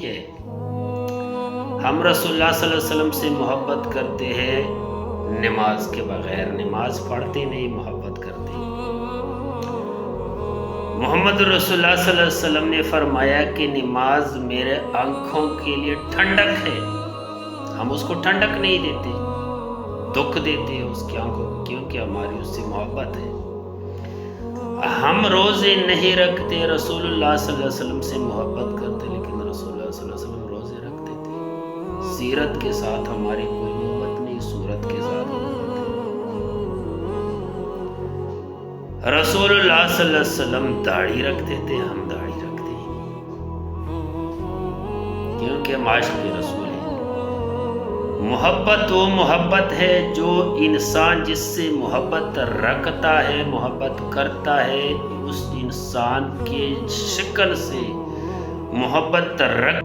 ہے۔ ہم رسول اللہ صلی اللہ علیہ وسلم سے محبت کرتے ہیں نماز کے بغیر، نماز پڑھتے نہیں محبت کرتے۔ محمد رسول اللہ صلی اللہ علیہ وسلم نے فرمایا کہ نماز میرے آنکھوں کے لیے ٹھنڈک ہے، ہم اس کو ٹھنڈک نہیں دیتے، دکھ دیتے ہیں اس کی آنکھوں کو، کیونکہ ہماری اس سے محبت ہے۔ ہم روزے نہیں رکھتے، رسول اللہ صلی اللہ علیہ وسلم سے محبت کرتے، لیکن رسول اللہ صلی اللہ علیہ وسلم روزے رکھتے تھے۔ سیرت کے ساتھ ہماری کوئی محبت نہیں، صورت کے ساتھ محبت ہے۔ رسول اللہ صلی اللہ علیہ وسلم داڑھی رکھتے تھے، ہم داڑھی رکھتے ہیں کیونکہ ہم عاشق رسول ہیں۔ محبت وہ محبت ہے جو انسان جس سے محبت رکھتا ہے، محبت کرتا ہے، اس انسان کے شکل سے محبت رکھ